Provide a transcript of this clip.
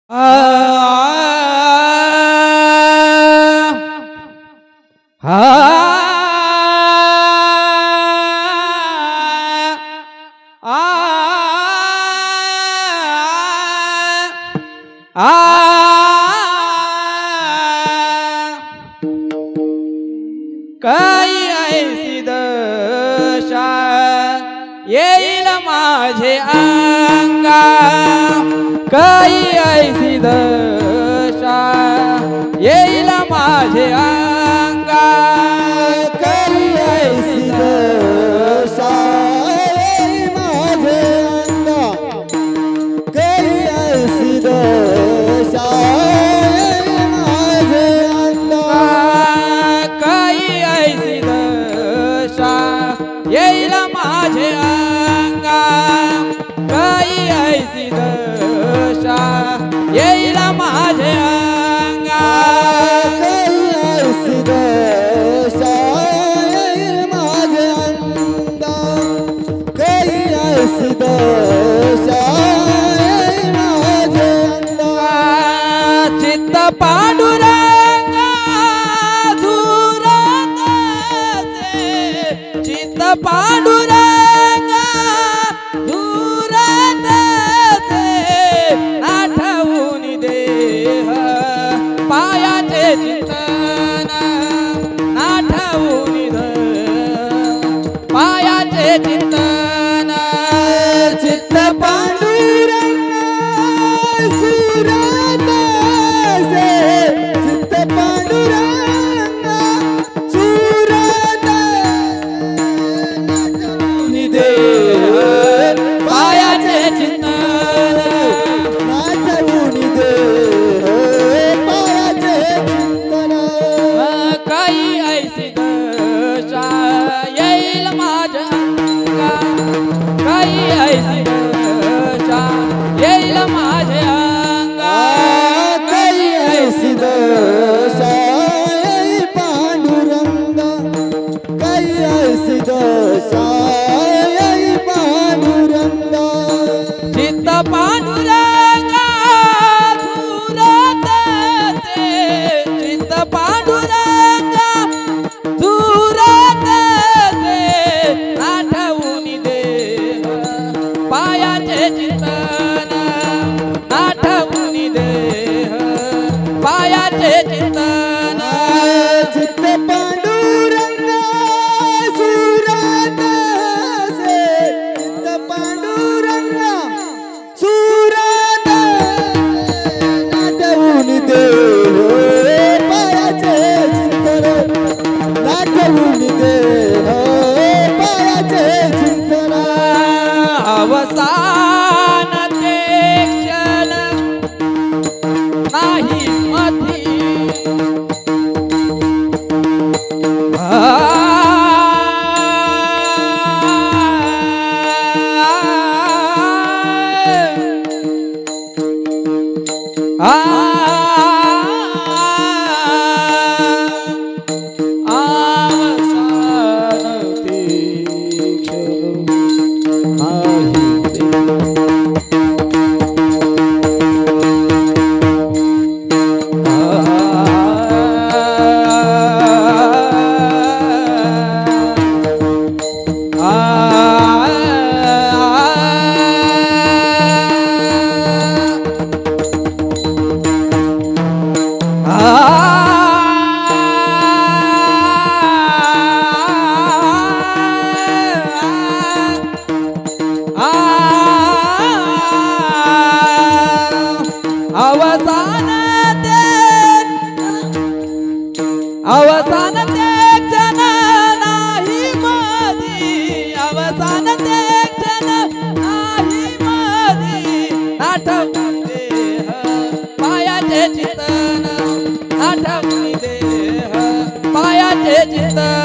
आ आ काही ऐसी दशा येईल माझे अंगा, काही ऐसी दशा येईल माझे अंगा, काही ऐसी दशा येईल माझे अंगा, काही ऐसी दशा येईल माझे अंगा, काही ऐसी दशा येईल माझे अंगा, काही ऐसी दशा येईल माझे अंगा, काही ऐसी दशा येईल माझे अंगा, काही ऐसी दशा येईल माझे अंगा. चित्त पांडुरंगा धुरताचे, चित्त पांडुरंगा धुरताचे, आठवून देह पायाचे चिंतन, आठवून देह पायाचे चिंतन, चित्त पांडुरंगा सुरताचे, चित्त पांडुरंगा सुरताचे, देह पायाचे चिंतन, नाचवून देह पायाचे चिंतन. काही ऐसी दशा येईल माझ्या अंगा, काही ऐसी दशा येईल माझ्या अंगा, काही ऐसी दशा येईल पांडुरंगा, काही ऐसी दशा येईल पांडुरंगा. चित्त पांडुरंगा धुरताचे, चित्त पांडुरंगा धुरताचे, आठवून देह पायाचे चिंतन, आठवून देह पायाचे चिंतन, चित्त पांडुरंगा सुरताचे, चित्त पांडुरंगा सुरताचे, नाचवून देह पायाचे चिंतन, नाचवून देह पायाचे चिंतन. अवसान ते क्षण नाही मधी, अवसान ते क्षण अवसान ते क्षण नाही मधी, अवसान ते क्षण नाही मधी, आठवून देह पायाचे चिंतन, आठवून देह पायाचे चिंतन.